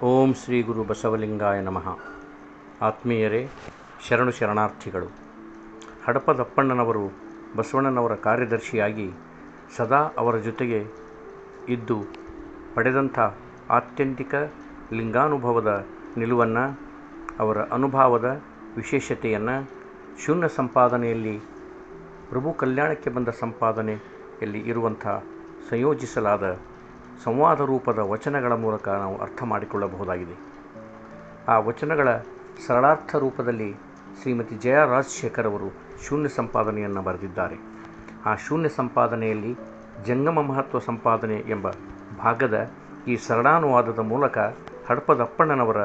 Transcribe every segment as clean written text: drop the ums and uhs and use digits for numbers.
ಓಂ ಶ್ರೀ ಗುರು ಬಸವಲಿಂಗಾಯ ನಮಃ. ಆತ್ಮೀಯರೇ, ಶರಣು ಶರಣಾರ್ಥಿಗಳು. ಹಡಪದಪ್ಪಣ್ಣನವರು ಬಸವಣ್ಣನವರ ಕಾರ್ಯದರ್ಶಿಯಾಗಿ ಸದಾ ಅವರ ಜೊತೆಗೆ ಇದ್ದು ಪಡೆದಂಥ ಆತ್ಯಂತಿಕ ಲಿಂಗಾನುಭವದ ನಿಲುವನ್ನು, ಅವರ ಅನುಭವದ ವಿಶೇಷತೆಯನ್ನು ಶೂನ್ಯ ಸಂಪಾದನೆಯಲ್ಲಿ, ಪ್ರಭು ಕಲ್ಯಾಣಕ್ಕೆ ಬಂದ ಸಂಪಾದನೆಯಲ್ಲಿ ಇರುವಂಥ ಸಂಯೋಜಿಸಲಾದ ಸಂವಾದ ರೂಪದ ವಚನಗಳ ಮೂಲಕ ನಾವು ಅರ್ಥ ಮಾಡಿಕೊಳ್ಳಬಹುದಾಗಿದೆ. ಆ ವಚನಗಳ ಸರಳಾರ್ಥ ರೂಪದಲ್ಲಿ ಶ್ರೀಮತಿ ಜಯ ರಾಜಶೇಖರ್ ಅವರು ಶೂನ್ಯ ಸಂಪಾದನೆಯನ್ನು ಬರೆದಿದ್ದಾರೆ. ಆ ಶೂನ್ಯ ಸಂಪಾದನೆಯಲ್ಲಿ ಜಂಗಮ ಮಹತ್ವ ಸಂಪಾದನೆ ಎಂಬ ಭಾಗದ ಈ ಸರಳಾನುವಾದದ ಮೂಲಕ ಹಡಪದಪ್ಪಣ್ಣನವರ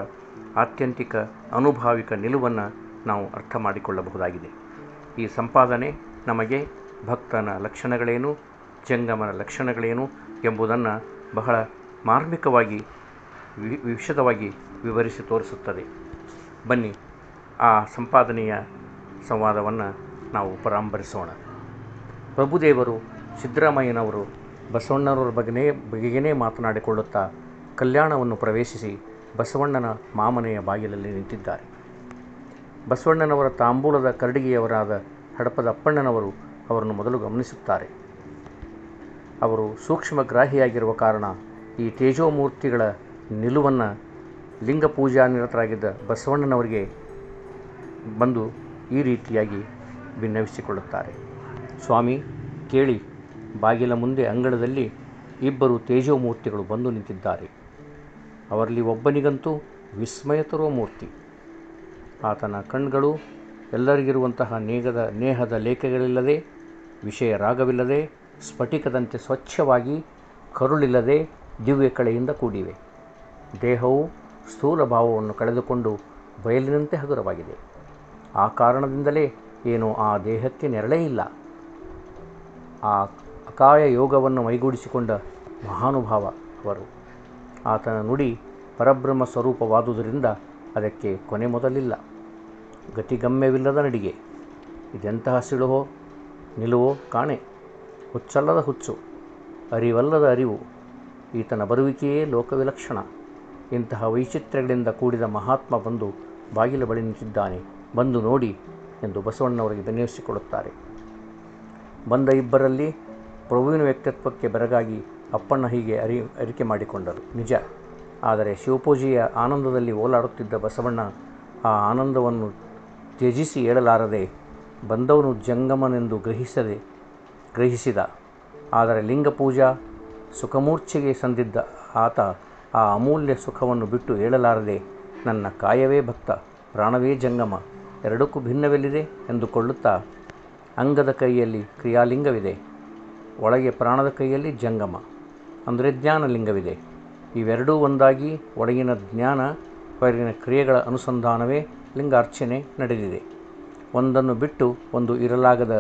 ಆತ್ಯಂತಿಕ ಅನುಭಾವಿಕ ನಿಲುವನ್ನು ನಾವು ಅರ್ಥ ಮಾಡಿಕೊಳ್ಳಬಹುದಾಗಿದೆ. ಈ ಸಂಪಾದನೆ ನಮಗೆ ಭಕ್ತನ ಲಕ್ಷಣಗಳೇನು, ಜಂಗಮನ ಲಕ್ಷಣಗಳೇನು ಎಂಬುದನ್ನು ಬಹಳ ಮಾರ್ಮಿಕವಾಗಿ ವಿಶದವಾಗಿ ವಿವರಿಸಿ ತೋರಿಸುತ್ತದೆ. ಬನ್ನಿ, ಆ ಸಂಪಾದನೆಯ ಸಂವಾದವನ್ನು ನಾವು ಪರಾಂಬರಿಸೋಣ. ಪ್ರಭುದೇವರು ಸಿದ್ದರಾಮಯ್ಯನವರು ಬಸವಣ್ಣನವರ ಬಗೆಗೇ ಮಾತನಾಡಿಕೊಳ್ಳುತ್ತಾ ಕಲ್ಯಾಣವನ್ನು ಪ್ರವೇಶಿಸಿ ಬಸವಣ್ಣನ ಮಾಮನೆಯ ಬಾಗಿಲಲ್ಲಿ ನಿಂತಿದ್ದಾರೆ. ಬಸವಣ್ಣನವರ ತಾಂಬೂಲದ ಕರಡಿಗೆಯವರಾದ ಹಡಪದಪ್ಪಣ್ಣನವರು ಅವರನ್ನು ಮೊದಲು ಗಮನಿಸುತ್ತಾರೆ. ಅವರು ಸೂಕ್ಷ್ಮಗ್ರಾಹಿಯಾಗಿರುವ ಕಾರಣ ಈ ತೇಜೋಮೂರ್ತಿಗಳ ನಿಲುವನ್ನು ಲಿಂಗ ಪೂಜಾ ನಿರತರಾಗಿದ್ದ ಬಸವಣ್ಣನವರಿಗೆ ಬಂದು ಈ ರೀತಿಯಾಗಿ ಭಿನ್ನವಿಸಿಕೊಳ್ಳುತ್ತಾರೆ. ಸ್ವಾಮಿ ಕೇಳಿ, ಬಾಗಿಲ ಮುಂದೆ ಅಂಗಳದಲ್ಲಿ ಇಬ್ಬರು ತೇಜೋಮೂರ್ತಿಗಳು ಬಂದು ನಿಂತಿದ್ದಾರೆ. ಅವರಲ್ಲಿ ಒಬ್ಬನಿಗಂತೂ ವಿಸ್ಮಯ ತರುವ ಮೂರ್ತಿ. ಆತನ ಕಣ್ಗಳು ಎಲ್ಲರಿಗಿರುವಂತಹ ನೇಹದ ಲೇಖಗಳಿಲ್ಲದೆ, ವಿಷಯ ರಾಗವಿಲ್ಲದೆ, ಸ್ಫಟಿಕದಂತೆ ಸ್ವಚ್ಛವಾಗಿ, ಕರುಳಿಲ್ಲದೆ ದಿವ್ಯ ಕಳೆಯಿಂದ ಕೂಡಿವೆ. ದೇಹವು ಸ್ಥೂಲ ಭಾವವನ್ನು ಕಳೆದುಕೊಂಡು ಬಯಲಿನಂತೆ ಹಗುರವಾಗಿದೆ. ಆ ಕಾರಣದಿಂದಲೇ ಏನೋ ಆ ದೇಹಕ್ಕೆ ನೆರಳೇ ಇಲ್ಲ. ಆ ಅಕಾಯ ಯೋಗವನ್ನು ಮೈಗೂಡಿಸಿಕೊಂಡ ಮಹಾನುಭಾವ ಅವರು. ಆತನ ನುಡಿ ಪರಬ್ರಹ್ಮ ಸ್ವರೂಪವಾದುದರಿಂದ ಅದಕ್ಕೆ ಕೊನೆ ಮೊದಲಿಲ್ಲ. ಗತಿಗಮ್ಯವಿಲ್ಲದ ನಡಿಗೆ. ಇದೆಂತಹ ಸಿಳುವೋ ನಿಲುವೋ ಕಾಣೆ. ಹುಚ್ಚಲ್ಲದ ಹುಚ್ಚು, ಅರಿವಲ್ಲದ ಅರಿವು. ಈತನ ಬರುವಿಕೆಯೇ ಲೋಕವಿಲಕ್ಷಣ. ಇಂತಹ ವೈಚಿತ್ರ್ಯಗಳಿಂದ ಕೂಡಿದ ಮಹಾತ್ಮ ಬಂದು ಬಾಗಿಲ ಬಳಿ ನಿಂತಿದ್ದಾನೆ, ಬಂದು ನೋಡಿ ಎಂದು ಬಸವಣ್ಣನವರಿಗೆ ಬೆನ್ನವಿಸಿಕೊಳ್ಳುತ್ತಾರೆ. ಬಂದ ಇಬ್ಬರಲ್ಲಿ ಪ್ರಭುವಿನ ವ್ಯಕ್ತಿತ್ವಕ್ಕೆ ಬೆರಗಾಗಿ ಅಪ್ಪಣ್ಣ ಹೀಗೆ ಅರಿಕೆ ಮಾಡಿಕೊಂಡರು ನಿಜ. ಆದರೆ ಶಿವಪೂಜೆಯ ಆನಂದದಲ್ಲಿ ಓಲಾಡುತ್ತಿದ್ದ ಬಸವಣ್ಣ ಆ ಆನಂದವನ್ನು ತ್ಯಜಿಸಿ ಏಳಲಾರದೆ ಬಂದವನು ಜಂಗಮನೆಂದು ಗ್ರಹಿಸಿದ. ಆದರೆ ಲಿಂಗಪೂಜಾ ಸುಖಮೂರ್ಛೆಗೆ ಸಂದಿದ್ದ ಆತ ಆ ಅಮೂಲ್ಯ ಸುಖವನ್ನು ಬಿಟ್ಟು ಏಳಲಾರದೆ ನನ್ನ ಕಾಯವೇ ಭಕ್ತ, ಪ್ರಾಣವೇ ಜಂಗಮ, ಎರಡಕ್ಕೂ ಭಿನ್ನವೆಲ್ಲಿದೆ ಎಂದುಕೊಳ್ಳುತ್ತಾ ಅಂಗದ ಕೈಯಲ್ಲಿ ಕ್ರಿಯಾಲಿಂಗವಿದೆ, ಒಳಗೆ ಪ್ರಾಣದ ಕೈಯಲ್ಲಿ ಜಂಗಮ ಅಂದರೆ ಜ್ಞಾನಲಿಂಗವಿದೆ. ಇವೆರಡೂ ಒಂದಾಗಿ ಒಳಗಿನ ಜ್ಞಾನ, ಹೊರಗಿನ ಕ್ರಿಯೆಗಳ ಅನುಸಂಧಾನವೇ ಲಿಂಗಾರ್ಚನೆ ನಡೆದಿದೆ. ಒಂದನ್ನು ಬಿಟ್ಟು ಒಂದು ಇರಲಾಗದ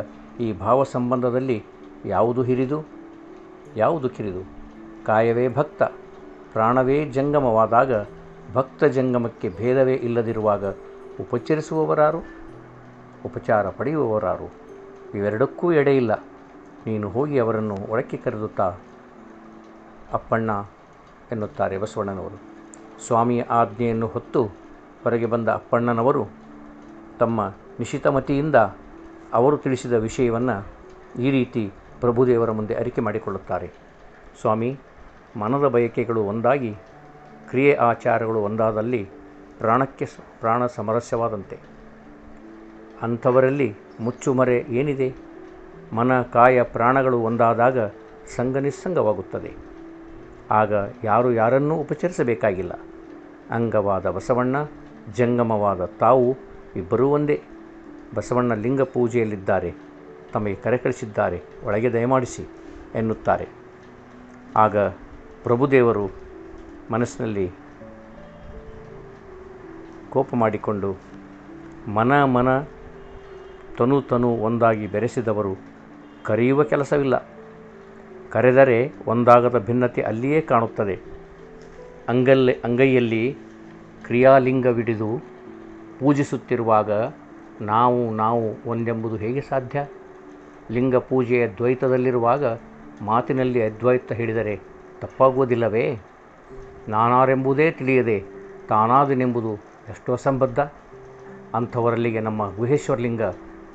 ಈ ಭಾವ ಸಂಬಂಧದಲ್ಲಿ ಯಾವುದು ಹಿರಿದು ಯಾವುದು ಕಿರಿದು? ಕಾಯವೇ ಭಕ್ತ, ಪ್ರಾಣವೇ ಜಂಗಮವಾದಾಗ, ಭಕ್ತ ಜಂಗಮಕ್ಕೆ ಭೇದವೇ ಇಲ್ಲದಿರುವಾಗ ಉಪಚರಿಸುವವರಾರು, ಉಪಚಾರ ಪಡೆಯುವವರಾರು? ಇವೆರಡಕ್ಕೂ ಎಡೆಯಿಲ್ಲ. ನೀನು ಹೋಗಿ ಅವರನ್ನು ಒಳಕ್ಕೆ ಕರೆದುತ್ತಾ ಅಪ್ಪಣ್ಣ ಎನ್ನುತ್ತಾರೆ ಬಸವಣ್ಣನವರು. ಸ್ವಾಮಿಯ ಆಜ್ಞೆಯನ್ನು ಹೊತ್ತು ಹೊರಗೆ ಬಂದ ಅಪ್ಪಣ್ಣನವರು ತಮ್ಮ ನಿಶಿತಮತಿಯಿಂದ ಅವರು ತಿಳಿಸಿದ ವಿಷಯವನ್ನು ಈ ರೀತಿ ಪ್ರಭುದೇವರ ಮುಂದೆ ಅರಿಕೆ ಮಾಡಿಕೊಳ್ಳುತ್ತಾರೆ. ಸ್ವಾಮಿ, ಮನದ ಬಯಕೆಗಳು ಒಂದಾಗಿ, ಕ್ರಿಯೆ ಆಚಾರಗಳು ಒಂದಾದಲ್ಲಿ ಪ್ರಾಣಕ್ಕೆ ಪ್ರಾಣ ಸಮರಸ್ಯವಾದಂತೆ. ಅಂಥವರಲ್ಲಿ ಮುಚ್ಚುಮರೆ ಏನಿದೆ? ಮನ, ಕಾಯ, ಪ್ರಾಣಗಳು ಒಂದಾದಾಗ ಸಂಗ ನಿಸ್ಸಂಗವಾಗುತ್ತದೆ. ಆಗ ಯಾರು ಯಾರನ್ನೂ ಉಪಚರಿಸಬೇಕಾಗಿಲ್ಲ. ಅಂಗವಾದ ಬಸವಣ್ಣ, ಜಂಗಮವಾದ ತಾವು ಇಬ್ಬರೂ ಒಂದೇ. ಬಸವಣ್ಣ ಲಿಂಗ ಪೂಜೆಯಲ್ಲಿದ್ದಾರೆ, ತಮಗೆ ಕರೆ ಕಳಿಸಿದ್ದಾರೆ, ಒಳಗೆ ದಯಮಾಡಿಸಿ ಎನ್ನುತ್ತಾರೆ. ಆಗ ಪ್ರಭುದೇವರು ಮನಸ್ಸಿನಲ್ಲಿ ಕೋಪ ಮಾಡಿಕೊಂಡು, ಮನ ತನು ಒಂದಾಗಿ ಬೆರೆಸಿದವರು ಕರೆಯುವ ಕೆಲಸವಿಲ್ಲ. ಕರೆದರೆ ಒಂದಾಗದ ಭಿನ್ನತೆ ಅಲ್ಲಿಯೇ ಕಾಣುತ್ತದೆ. ಅಂಗೈಯಲ್ಲಿ ಕ್ರಿಯಾಲಿಂಗವಿಡಿದು ಪೂಜಿಸುತ್ತಿರುವಾಗ ನಾವು ಒಂದೆಂಬುದು ಹೇಗೆ ಸಾಧ್ಯ? ಲಿಂಗ ಪೂಜೆಯ ದ್ವೈತದಲ್ಲಿರುವಾಗ ಮಾತಿನಲ್ಲಿ ಅದ್ವೈತ ಹೇಳಿದರೆ ತಪ್ಪಾಗುವುದಿಲ್ಲವೇ? ನಾನಾರೆಂಬುದೇ ತಿಳಿಯದೆ ತಾನಾದನೆಂಬುದು ಎಷ್ಟು ಅಸಂಬದ್ಧ. ಅಂಥವರಲ್ಲಿಗೆ ನಮ್ಮ ಗುಹೇಶ್ವರಲಿಂಗ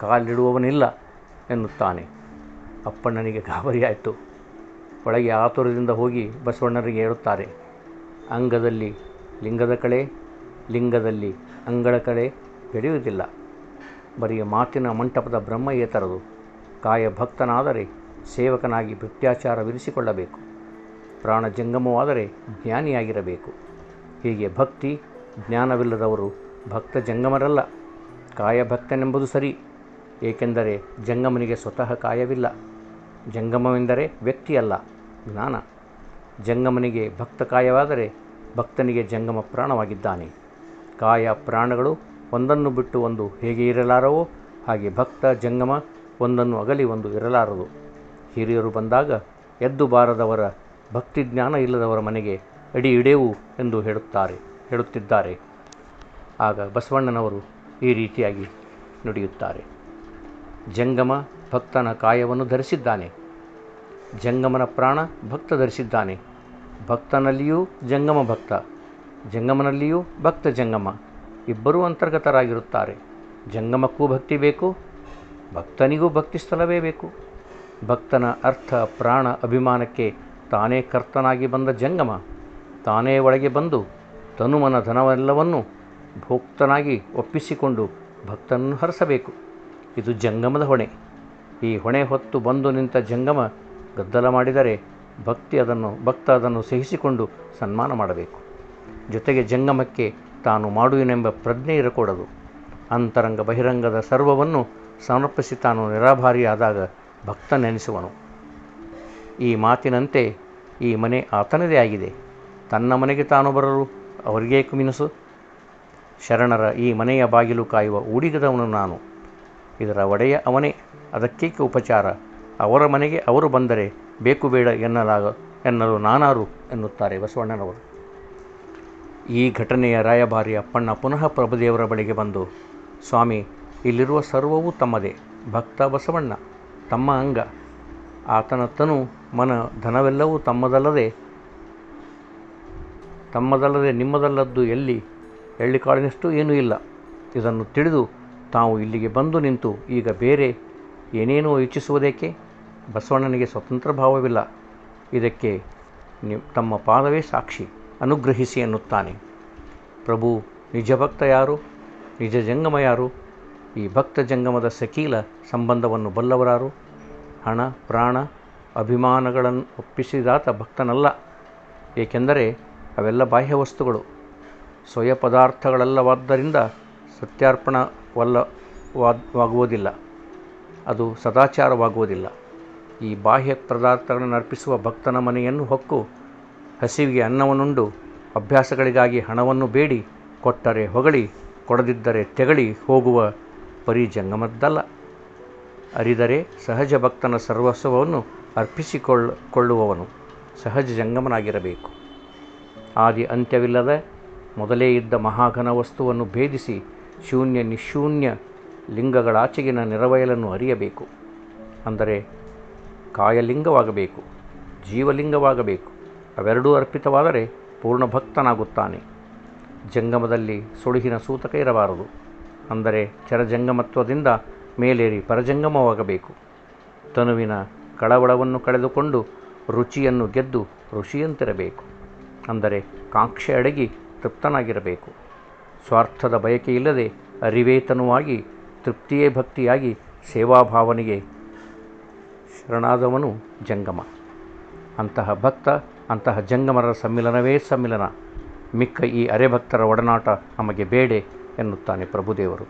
ಕಾಲಿಡುವವನಿಲ್ಲ ಎನ್ನುತ್ತಾನೆ. ಅಪ್ಪಣ್ಣನಿಗೆ ಗಾಬರಿಯಾಯಿತು. ಒಳಗೆ ಆತುರದಿಂದ ಹೋಗಿ ಬಸವಣ್ಣರಿಗೆ ಹೇಳುತ್ತಾರೆ, ಅಂಗದಲ್ಲಿ ಲಿಂಗದ ಕಳೆ, ಲಿಂಗದಲ್ಲಿ ಅಂಗಳ ಕಳೆ ಬೆಳೆಯುವುದಿಲ್ಲ. ಬರೀ ಮಾತಿನ ಮಂಟಪದ ಬ್ರಹ್ಮಯೇ ತರದು. ಕಾಯ ಭಕ್ತನಾದರೆ ಸೇವಕನಾಗಿ ಭೃತ್ಯಾಚಾರವಿರಿಸಿಕೊಳ್ಳಬೇಕು. ಪ್ರಾಣ ಜಂಗಮವಾದರೆ ಜ್ಞಾನಿಯಾಗಿರಬೇಕು. ಹೀಗೆ ಭಕ್ತಿ ಜ್ಞಾನವಿಲ್ಲದವರು ಭಕ್ತ ಜಂಗಮರಲ್ಲ. ಕಾಯಭಕ್ತನೆಂಬುದು ಸರಿ, ಏಕೆಂದರೆ ಜಂಗಮನಿಗೆ ಸ್ವತಃ ಕಾಯವಿಲ್ಲ. ಜಂಗಮವೆಂದರೆ ವ್ಯಕ್ತಿಯಲ್ಲ, ಜ್ಞಾನ. ಜಂಗಮನಿಗೆ ಭಕ್ತ ಕಾಯವಾದರೆ ಭಕ್ತನಿಗೆ ಜಂಗಮ ಪ್ರಾಣವಾಗಿದ್ದಾನೆ. ಕಾಯ ಪ್ರಾಣಗಳು ಒಂದನ್ನು ಬಿಟ್ಟು ಒಂದು ಹೇಗೆ ಇರಲಾರವೋ ಹಾಗೆ ಭಕ್ತ ಜಂಗಮ ಒಂದನ್ನು ಅಗಲಿ ಒಂದು ಇರಲಾರದು. ಹಿರಿಯರು ಬಂದಾಗ ಎದ್ದು ಬಾರದವರ ಭಕ್ತಿ ಜ್ಞಾನ ಇಲ್ಲದವರ ಮನೆಗೆ ಅಡಿ ಇಡೆವು ಎಂದು ಹೇಳುತ್ತಿದ್ದಾರೆ. ಆಗ ಬಸವಣ್ಣನವರು ಈ ರೀತಿಯಾಗಿ ನುಡಿಯುತ್ತಾರೆ. ಜಂಗಮ ಭಕ್ತನ ಕಾಯವನ್ನು ಧರಿಸಿದ್ದಾನೆ. ಜಂಗಮನ ಪ್ರಾಣ ಭಕ್ತ ಧರಿಸಿದ್ದಾನೆ. ಭಕ್ತನಲ್ಲಿಯೂ ಜಂಗಮ ಭಕ್ತ, ಜಂಗಮನಲ್ಲಿಯೂ ಭಕ್ತ ಜಂಗಮ ಇಬ್ಬರೂ ಅಂತರ್ಗತರಾಗಿರುತ್ತಾರೆ. ಜಂಗಮಕ್ಕೂ ಭಕ್ತಿ ಬೇಕು, ಭಕ್ತನಿಗೂ ಭಕ್ತಿ ಸ್ಥಳವೇ ಬೇಕು. ಭಕ್ತನ ಅರ್ಥ ಪ್ರಾಣ ಅಭಿಮಾನಕ್ಕೆ ತಾನೇ ಕರ್ತನಾಗಿ ಬಂದ ಜಂಗಮ ತಾನೇ ಒಳಗೆ ಬಂದು ತನುಮನ ಧನವೆಲ್ಲವನ್ನೂ ಭೋಕ್ತನಾಗಿ ಒಪ್ಪಿಸಿಕೊಂಡು ಭಕ್ತನನ್ನು ಹರಸಬೇಕು. ಇದು ಜಂಗಮದ ಹೊಣೆ. ಈ ಹೊಣೆ ಹೊತ್ತು ಬಂದು ನಿಂತ ಜಂಗಮ ಗದ್ದಲ ಮಾಡಿದರೆ ಭಕ್ತ ಅದನ್ನು ಸಹಿಸಿಕೊಂಡು ಸನ್ಮಾನ ಮಾಡಬೇಕು. ಜೊತೆಗೆ ಜಂಗಮಕ್ಕೆ ತಾನು ಮಾಡುವೆನೆಂಬ ಪ್ರಜ್ಞೆ ಇರಕೂಡದು. ಅಂತರಂಗ ಬಹಿರಂಗದ ಸರ್ವವನ್ನು ಸಮರ್ಪಿಸಿ ತಾನು ನಿರಾಭಾರಿಯಾದಾಗ ಭಕ್ತ ನೆನೆಸುವನು. ಈ ಮಾತಿನಂತೆ ಈ ಮನೆ ಆತನದೇ ಆಗಿದೆ. ತನ್ನ ಮನೆಗೆ ತಾನು ಬರಲು ಅವರಿಗೇಕು ಮಿನಸು. ಶರಣರ ಈ ಮನೆಯ ಬಾಗಿಲು ಕಾಯುವ ಊಡಿಗದವನು ನಾನು. ಇದರ ಒಡೆಯ ಅವನೇ, ಅದಕ್ಕೇಕೆ ಉಪಚಾರ? ಅವರ ಮನೆಗೆ ಅವರು ಬಂದರೆ ಬೇಕು ಬೇಡ ಎನ್ನಲು ನಾನಾರು ಎನ್ನುತ್ತಾರೆ ಬಸವಣ್ಣನವರು. ಈ ಘಟನೆಯ ರಾಯಭಾರಿ ಅಪ್ಪಣ್ಣ ಪುನಃ ಪ್ರಭುದೇವರ ಬಳಿಗೆ ಬಂದು, ಸ್ವಾಮಿ, ಇಲ್ಲಿರುವ ಸರ್ವವೂ ತಮ್ಮದೇ. ಭಕ್ತ ಬಸವಣ್ಣ ತಮ್ಮ ಅಂಗ. ಆತನ ತನು ಮನ ಧನವೆಲ್ಲವೂ ತಮ್ಮದಲ್ಲದೆ ನಿಮ್ಮದಲ್ಲದ್ದು ಎಳ್ಳಿಕಾಳಿನಷ್ಟು ಏನೂ ಇಲ್ಲ. ಇದನ್ನು ತಿಳಿದು ತಾವು ಇಲ್ಲಿಗೆ ಬಂದು ನಿಂತು ಈಗ ಬೇರೆ ಏನೇನೋ ಯೋಚಿಸುವುದೇಕೆ? ಬಸವಣ್ಣನಿಗೆ ಸ್ವತಂತ್ರ ಭಾವವಿಲ್ಲ. ಇದಕ್ಕೆ ತಮ್ಮ ಪಾದವೇ ಸಾಕ್ಷಿ, ಅನುಗ್ರಹಿಸಿ ಎನ್ನುತ್ತಾನೆ. ಪ್ರಭು ನಿಜ ಭಕ್ತ ಯಾರು? ನಿಜ ಜಂಗಮ ಯಾರು? ಈ ಭಕ್ತ ಜಂಗಮದ ಸಕೀಲ ಸಂಬಂಧವನ್ನು ಬಲ್ಲವರಾರು? ಹಣ, ಪ್ರಾಣ, ಅಭಿಮಾನಗಳನ್ನು ಒಪ್ಪಿಸಿದಾತ ಭಕ್ತನಲ್ಲ. ಏಕೆಂದರೆ ಅವೆಲ್ಲ ಬಾಹ್ಯ ವಸ್ತುಗಳು, ಸ್ವಯ ಪದಾರ್ಥಗಳಲ್ಲವಾದ್ದರಿಂದ ಸತ್ಯಾರ್ಪಣವಾಗುವುದಿಲ್ಲ, ಅದು ಸದಾಚಾರವಾಗುವುದಿಲ್ಲ. ಈ ಬಾಹ್ಯ ಪದಾರ್ಥಗಳನ್ನು ಅರ್ಪಿಸುವ ಭಕ್ತನ ಮನೆಯನ್ನು ಹೊಕ್ಕು ಹಸಿವಿಗೆ ಅನ್ನವನ್ನುಂಡು ಅಭ್ಯಾಸಗಳಿಗಾಗಿ ಹಣವನ್ನು ಬೇಡಿ ಕೊಟ್ಟರೆ ಹೊಗಳಿ, ಕೊಡದಿದ್ದರೆ ತೆಗಳಿ ಹೋಗುವ ಪರಿ ಜಂಗಮದ್ದಲ್ಲ. ಅರಿದರೆ ಸಹಜ ಭಕ್ತನ ಸರ್ವಸ್ವವನ್ನು ಅರ್ಪಿಸಿಕೊಳ್ಳುವವನು ಸಹಜ ಜಂಗಮನಾಗಿರಬೇಕು. ಆದಿ ಅಂತ್ಯವಿಲ್ಲದ ಮೊದಲೇ ಇದ್ದ ಮಹಾಘನ ವಸ್ತುವನ್ನು ಭೇದಿಸಿ ಶೂನ್ಯ ನಿಶೂನ್ಯ ಲಿಂಗಗಳಾಚೆಗಿನ ನಿರವಯಲನ್ನು ಅರಿಯಬೇಕು. ಅಂದರೆ ಕಾಯಲಿಂಗವಾಗಬೇಕು, ಜೀವಲಿಂಗವಾಗಬೇಕು. ಅವೆರಡೂ ಅರ್ಪಿತವಾದರೆ ಪೂರ್ಣ ಭಕ್ತನಾಗುತ್ತಾನೆ. ಜಂಗಮದಲ್ಲಿ ಸುಳುಹಿನ ಸೂತಕ ಇರಬಾರದು. ಅಂದರೆ ಚರಜಂಗಮತ್ವದಿಂದ ಮೇಲೇರಿ ಪರಜಂಗಮವಾಗಬೇಕು. ತನುವಿನ ಕಳವಳವನ್ನು ಕಳೆದುಕೊಂಡು ರುಚಿಯನ್ನು ಗೆದ್ದು ಋಷಿಯಂತಿರಬೇಕು. ಅಂದರೆ ಕಾಂಕ್ಷೆ ಅಡಗಿ ತೃಪ್ತನಾಗಿರಬೇಕು. ಸ್ವಾರ್ಥದ ಬಯಕೆಯಿಲ್ಲದೆ ಅರಿವೇತನವಾಗಿ ತೃಪ್ತಿಯೇ ಭಕ್ತಿಯಾಗಿ ಸೇವಾಭಾವನೆಗೆ ಶರಣಾದವನು ಜಂಗಮ. ಅಂತಹ ಭಕ್ತ, ಅಂತಹ ಜಂಗಮರ ಸಮ್ಮಿಲನವೇ ಸಮ್ಮಿಲನ. ಮಿಕ್ಕ ಈ ಅರೆಭಕ್ತರ ಒಡನಾಟ ನಮಗೆ ಬೇಡೆ ಎನ್ನುತ್ತಾನೆ ಪ್ರಭುದೇವರು.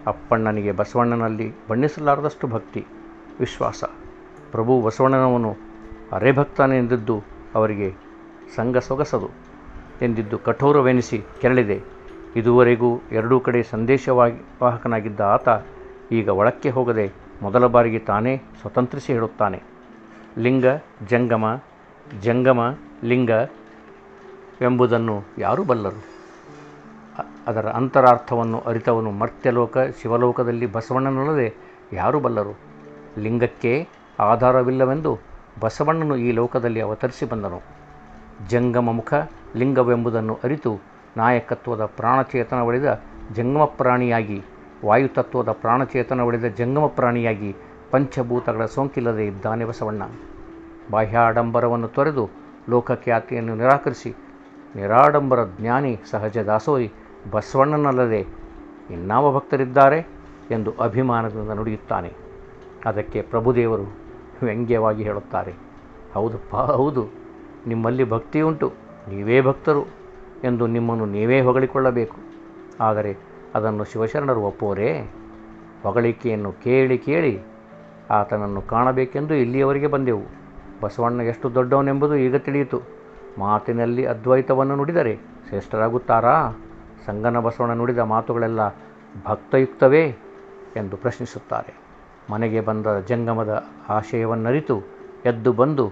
ಅಪ್ಪಣ್ಣನಿಗೆ ಬಸವಣ್ಣನಲ್ಲಿ ಬಣ್ಣಿಸಲಾರದಷ್ಟು ಭಕ್ತಿ, ವಿಶ್ವಾಸ. ಪ್ರಭು ಬಸವಣ್ಣನವನು ಅರೆಭಕ್ತನೆಂದಿದ್ದು ಅವರಿಗೆ ಸಂಘ ಸೊಗಸದು ಎಂದಿದ್ದು ಕಠೋರವೆನಿಸಿ ಕೆರಳಿದೆ. ಇದುವರೆಗೂ ಎರಡೂ ಕಡೆ ವಾಹಕನಾಗಿದ್ದ ಆತ ಈಗ ಒಳಕ್ಕೆ ಹೋಗದೆ ಮೊದಲ ಬಾರಿಗೆ ತಾನೇ ಸ್ವತಂತ್ರಿಸಿ ಹೇಳುತ್ತಾನೆ. ಲಿಂಗ ಜಂಗಮ, ಜಂಗಮ ಲಿಂಗ ಎಂಬುದನ್ನು ಯಾರು ಬಲ್ಲರು? ಅದರ ಅಂತರಾರ್ಥವನ್ನು ಅರಿತವನು ಮರ್ತ್ಯಲೋಕ ಶಿವಲೋಕದಲ್ಲಿ ಬಸವಣ್ಣನಲ್ಲದೆ ಯಾರು ಬಲ್ಲರು? ಲಿಂಗಕ್ಕೆ ಆಧಾರವಿಲ್ಲವೆಂದು ಬಸವಣ್ಣನು ಈ ಲೋಕದಲ್ಲಿ ಅವತರಿಸಿ ಬಂದನು. ಜಂಗಮ ಮುಖ ಲಿಂಗವೆಂಬುದನ್ನು ಅರಿತು ನಾಯಕತ್ವದ ಪ್ರಾಣಚೇತನ ಒಡೆದ ಜಂಗಮ ಪ್ರಾಣಿಯಾಗಿ, ವಾಯುತತ್ವದ ಪ್ರಾಣಚೇತನ ಒಡೆದ ಜಂಗಮ ಪ್ರಾಣಿಯಾಗಿ ಪಂಚಭೂತಗಳ ಸೋಂಕಿಲ್ಲದೆ ಇದ್ದಾನೆ ಬಸವಣ್ಣ. ಬಾಹ್ಯಾಡಂಬರವನ್ನು ತೊರೆದು ಲೋಕಖ್ಯಾತಿಯನ್ನು ನಿರಾಕರಿಸಿ ನಿರಾಡಂಬರ ಜ್ಞಾನಿ ಸಹಜ ದಾಸೋಹಿ ಬಸವಣ್ಣನಲ್ಲದೆ ಇನ್ನಾವ ಭಕ್ತರಿದ್ದಾರೆ ಎಂದು ಅಭಿಮಾನದಿಂದ ನುಡಿಯುತ್ತಾನೆ. ಅದಕ್ಕೆ ಪ್ರಭುದೇವರು ವ್ಯಂಗ್ಯವಾಗಿ ಹೇಳುತ್ತಾರೆ, ಹೌದಪ್ಪ ಹೌದು, ನಿಮ್ಮಲ್ಲಿ ಭಕ್ತಿಯುಂಟು, ನೀವೇ ಭಕ್ತರು ಎಂದು ನಿಮ್ಮನ್ನು ನೀವೇ ಹೊಗಳಿಕೊಳ್ಳಬೇಕು. ಆದರೆ ಅದನ್ನು ಶಿವಶರಣರು ಒಪ್ಪುವರೇ? ಹೊಗಳಿಕೆಯನ್ನು ಕೇಳಿ ಕೇಳಿ ಆತನನ್ನು ಕಾಣಬೇಕೆಂದು ಇಲ್ಲಿಯವರೆಗೆ ಬಂದೆವು. ಬಸವಣ್ಣ ಎಷ್ಟು ದೊಡ್ಡವನೆಂಬುದು ಈಗ ತಿಳಿಯಿತು. ಮಾತಿನಲ್ಲಿ ಅದ್ವೈತವನ್ನು ನುಡಿದರೆ ಶ್ರೇಷ್ಠರಾಗುತ್ತಾರಾ? ಸಂಗನ ಬಸವಣ್ಣ ನುಡಿದ ಮಾತುಗಳೆಲ್ಲ ಭಕ್ತಯುಕ್ತವೇ ಎಂದು ಪ್ರಶ್ನಿಸುತ್ತಾರೆ. ಮನೆಗೆ ಬಂದ ಜಂಗಮದ ಆಶಯವನ್ನರಿತು ಎದ್ದು ಬಂದು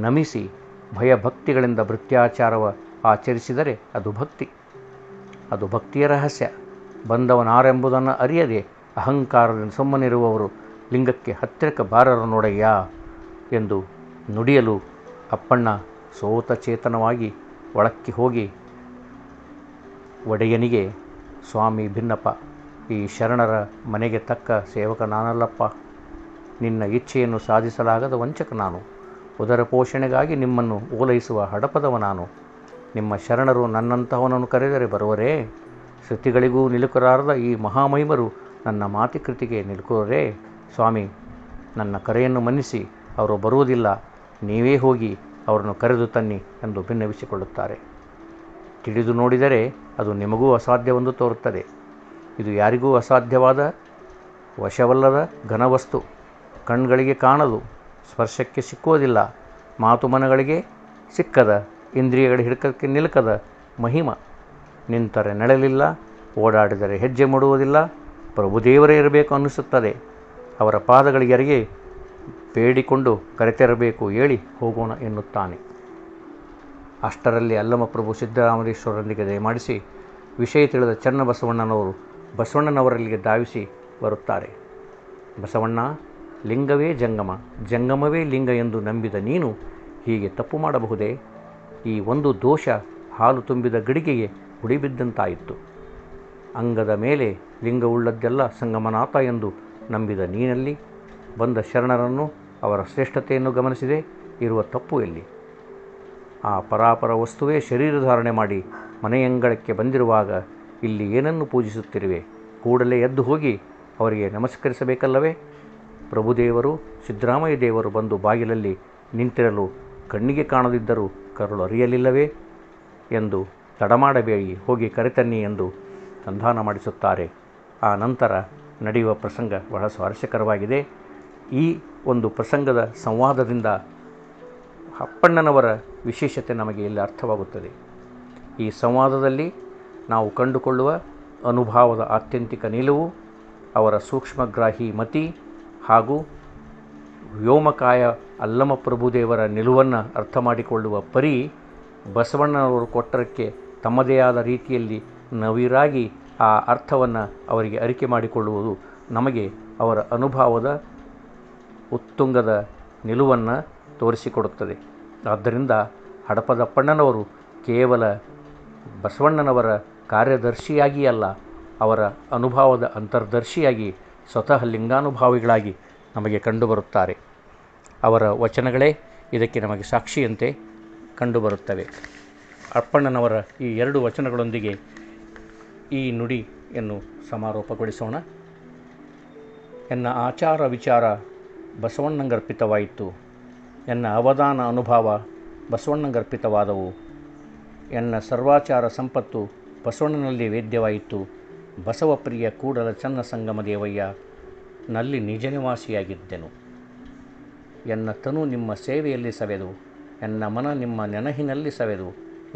ನಮಿಸಿ ಭಯಭಕ್ತಿಗಳಿಂದ ಭೃತ್ಯಾಚಾರವ ಆಚರಿಸಿದರೆ ಅದು ಭಕ್ತಿ. ಅದು ಭಕ್ತಿಯ ರಹಸ್ಯ. ಬಂದವನಾರೆಂಬುದನ್ನು ಅರಿಯದೆ ಅಹಂಕಾರದಿಂದ ಸುಮ್ಮನಿರುವವರು ಲಿಂಗಕ್ಕೆ ಹತ್ತಿರಕ್ಕೆ ಬಾರರು ನೋಡಯ್ಯ ಎಂದು ನುಡಿಯಲು ಅಪ್ಪಣ್ಣ ಸೋತ ಚೇತನವಾಗಿ ಒಳಕ್ಕೆ ಹೋಗಿ ಒಡೆಯನಿಗೆ, ಸ್ವಾಮಿ ಭಿನ್ನಪ್ಪ, ಈ ಶರಣರ ಮನೆಗೆ ತಕ್ಕ ಸೇವಕ ನಾನಲ್ಲಪ್ಪ. ನಿನ್ನ ಇಚ್ಛೆಯನ್ನು ಸಾಧಿಸಲಾಗದ ವಂಚಕ ನಾನು. ಉದರ ಪೋಷಣೆಗಾಗಿ ನಿಮ್ಮನ್ನು ಓಲೈಸುವ ಹಡಪದವ ನಾನು. ನಿಮ್ಮ ಶರಣರು ನನ್ನಂತಹವನನ್ನು ಕರೆದರೆ ಬರುವರೇ? ಶ್ರುತಿಗಳಿಗೂ ನಿಲುಕರಾರದ ಈ ಮಹಾಮಹಿಮರು ನನ್ನ ಮಾತಿಕೃತಿಗೆ ನಿಲುಕುವರೇ? ಸ್ವಾಮಿ, ನನ್ನ ಕರೆಯನ್ನು ಮನ್ನಿಸಿ, ಅವರು ಬರುವುದಿಲ್ಲ, ನೀವೇ ಹೋಗಿ ಅವರನ್ನು ಕರೆದು ತನ್ನಿ ಎಂದು ಭಿನ್ನವಿಸಿಕೊಳ್ಳುತ್ತಾರೆ. ತಿಳಿದು ನೋಡಿದರೆ ಅದು ನಿಮಗೂ ಅಸಾಧ್ಯವೆಂದು ತೋರುತ್ತದೆ. ಇದು ಯಾರಿಗೂ ಅಸಾಧ್ಯವಾದ ವಶವಲ್ಲದ ಘನವಸ್ತು. ಕಣ್ಗಳಿಗೆ ಕಾಣದು, ಸ್ಪರ್ಶಕ್ಕೆ ಸಿಕ್ಕುವುದಿಲ್ಲ, ಮಾತು ಮನಗಳಿಗೆ ಸಿಕ್ಕದ, ಇಂದ್ರಿಯಗಳ ಹಿಡ್ಕಕ್ಕೆ ನಿಲುಕದ ಮಹಿಮ. ನಿಂತರೆ ನೆಳಲಿಲ್ಲ, ಓಡಾಡಿದರೆ ಹೆಜ್ಜೆ ಮೂಡುವುದಿಲ್ಲ. ಪ್ರಭುದೇವರೇ ಇರಬೇಕು ಅನ್ನಿಸುತ್ತದೆ. ಅವರ ಪಾದಗಳಿಗೆರಗೆ ಬೇಡಿಕೊಂಡು ಕರೆತರಬೇಕು, ಹೇಳಿ ಹೋಗೋಣ ಎನ್ನುತ್ತಾನೆ. ಅಷ್ಟರಲ್ಲಿ ಅಲ್ಲಮಪ್ರಭು ಸಿದ್ದರಾಮೇಶ್ವರರೊಂದಿಗೆ ದಯಮಾಡಿಸಿ ವಿಷಯ ತಿಳಿದ ಚನ್ನಬಸವಣ್ಣನವರು ಬಸವಣ್ಣನವರಲ್ಲಿಗೆ ಧಾವಿಸಿ ಬರುತ್ತಾರೆ. ಬಸವಣ್ಣ, ಲಿಂಗವೇ ಜಂಗಮ, ಜಂಗಮವೇ ಲಿಂಗ ಎಂದು ನಂಬಿದ ನೀನು ಹೀಗೆ ತಪ್ಪು ಮಾಡಬಹುದೇ? ಈ ಒಂದು ದೋಷ ಹಾಲು ತುಂಬಿದ ಗಡಿಗೆಗೆ ಹುಡಿಬಿದ್ದಂತಾಯಿತು. ಅಂಗದ ಮೇಲೆ ಲಿಂಗವುಳ್ಳದ್ದೆಲ್ಲ ಸಂಗಮನಾಥ ಎಂದು ನಂಬಿದ ನೀನಲ್ಲಿ ಬಂದ ಶರಣರನ್ನು ಅವರ ಶ್ರೇಷ್ಠತೆಯನ್ನು ಗಮನಿಸದೆ ಇರುವ ತಪ್ಪು ಎಲ್ಲಿ? ಆ ಪರಾಪರ ವಸ್ತುವೇ ಶರೀರ ಧಾರಣೆ ಮಾಡಿ ಮನೆಯಂಗಳಕ್ಕೆ ಬಂದಿರುವಾಗ ಇಲ್ಲಿ ಏನನ್ನು ಪೂಜಿಸುತ್ತಿರುವೆ? ಕೂಡಲೇ ಎದ್ದು ಹೋಗಿ ಅವರಿಗೆ ನಮಸ್ಕರಿಸಬೇಕಲ್ಲವೇ? ಪ್ರಭುದೇವರು ಸಿದ್ದರಾಮಯ್ಯ ದೇವರು ಬಂದು ಬಾಗಿಲಲ್ಲಿ ನಿಂತಿರಲು ಕಣ್ಣಿಗೆ ಕಾಣದಿದ್ದರೂ ಕರುಳು ಅರಿಯಲಿಲ್ಲವೇ ಎಂದು ತಡಮಾಡಬೇಡಿ, ಹೋಗಿ ಕರೆತನ್ನಿ ಎಂದು ಸಂಧಾನ ಮಾಡಿಸುತ್ತಾರೆ. ಆ ನಂತರ ನಡೆಯುವ ಪ್ರಸಂಗ ಬಹಳ ಸ್ವಾರಸ್ಯಕರವಾಗಿದೆ. ಈ ಒಂದು ಪ್ರಸಂಗದ ಸಂವಾದದಿಂದ ಅಪ್ಪಣ್ಣನವರ ವಿಶೇಷತೆ ನಮಗೆ ಇಲ್ಲಿ ಅರ್ಥವಾಗುತ್ತದೆ. ಈ ಸಂವಾದದಲ್ಲಿ ನಾವು ಕಂಡುಕೊಳ್ಳುವ ಅನುಭಾವದ ಆತ್ಯಂತಿಕ ನಿಲುವು, ಅವರ ಸೂಕ್ಷ್ಮಗ್ರಾಹಿ ಮತಿ ಹಾಗೂ ವ್ಯೋಮಕಾಯ ಅಲ್ಲಮಪ್ರಭುದೇವರ ನಿಲುವನ್ನು ಅರ್ಥ ಮಾಡಿಕೊಳ್ಳುವ ಪರಿ ಬಸವಣ್ಣನವರು ಕೊಟ್ಟರಕ್ಕೆ ತಮ್ಮದೇ ಆದ ರೀತಿಯಲ್ಲಿ ನವಿರಾಗಿ ಆ ಅರ್ಥವನ್ನು ಅವರಿಗೆ ಅರಿಕೆ ಮಾಡಿಕೊಳ್ಳುವುದು ನಮಗೆ ಅವರ ಅನುಭವದ ಉತ್ತುಂಗದ ನಿಲುವನ್ನು ತೋರಿಸಿಕೊಡುತ್ತದೆ. ಆದ್ದರಿಂದ ಹಡಪದಪ್ಪಣ್ಣನವರು ಕೇವಲ ಬಸವಣ್ಣನವರ ಕಾರ್ಯದರ್ಶಿಯಾಗಿ ಅಲ್ಲ, ಅವರ ಅನುಭವದ ಅಂತರ್ದರ್ಶಿಯಾಗಿ ಸ್ವತಃ ಲಿಂಗಾನುಭಾವಿಗಳಾಗಿ ನಮಗೆ ಕಂಡುಬರುತ್ತಾರೆ. ಅವರ ವಚನಗಳೇ ಇದಕ್ಕೆ ನಮಗೆ ಸಾಕ್ಷಿಯಂತೆ ಕಂಡುಬರುತ್ತವೆ. ಅಪ್ಪಣ್ಣನವರ ಈ ಎರಡು ವಚನಗಳೊಂದಿಗೆ ಈ ನುಡಿಯನ್ನು ಸಮಾರೋಪಗೊಳಿಸೋಣ. ಎನ್ನ ಆಚಾರ ವಿಚಾರ ಬಸವಣ್ಣಂಗರ್ಪಿತವಾಯಿತು, ಎನ್ನ ಅವಧಾನ ಅನುಭವ ಬಸವಣ್ಣಂಗರ್ಪಿತವಾದವು, ಎನ್ನ ಸರ್ವಾಚಾರ ಸಂಪತ್ತು ಬಸವಣ್ಣನಲ್ಲಿ ವೇದ್ಯವಾಯಿತು. ಬಸವಪ್ರಿಯ ಕೂಡಲ ಚನ್ನ ಸಂಗಮ ದೇವಯ್ಯ ನಲ್ಲಿ ನಿಜ ನಿವಾಸಿಯಾಗಿದ್ದೆನು. ಎನ್ನ ತನು ನಿಮ್ಮ ಸೇವೆಯಲ್ಲಿ ಸವೆದು, ಎನ್ನ ಮನ ನಿಮ್ಮ ನೆನಹಿನಲ್ಲಿ ಸವೆದು,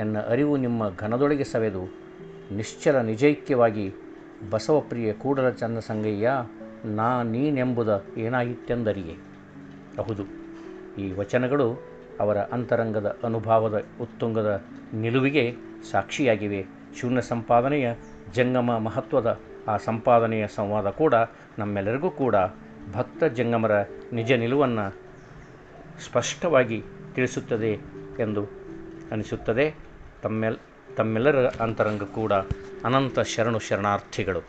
ಎನ್ನ ಅರಿವು ನಿಮ್ಮ ಘನದೊಳಗೆ ಸವೆದು, ನಿಶ್ಚಲ ನಿಜೈಕ್ಯವಾಗಿ ಬಸವಪ್ರಿಯ ಕೂಡಲ ಚನ್ನ ಸಂಗಯ್ಯ ನೀನೆಂಬುದ ಏನಾಯಿತೆಂದರಿಗೆ. ಹೌದು, ಈ ವಚನಗಳು ಅವರ ಅಂತರಂಗದ ಅನುಭವದ ಉತ್ತುಂಗದ ನಿಲುವಿಗೆ ಸಾಕ್ಷಿಯಾಗಿವೆ. ಶೂನ್ಯ ಸಂಪಾದನೆಯ ಜಂಗಮ ಮಹತ್ವದ ಆ ಸಂಪಾದನೆಯ ಸಂವಾದ ಕೂಡ ನಮ್ಮೆಲ್ಲರಿಗೂ ಕೂಡ ಭಕ್ತ ಜಂಗಮರ ನಿಜ ನಿಲುವನ್ನು ಸ್ಪಷ್ಟವಾಗಿ ತಿಳಿಸುತ್ತದೆ ಎಂದು ಅನಿಸುತ್ತದೆ. ತಮ್ಮೆಲ್ಲರ ಅಂತರಂಗ ಕೂಡ ಅನಂತ ಶರಣು ಶರಣಾರ್ಥಿಗಳು.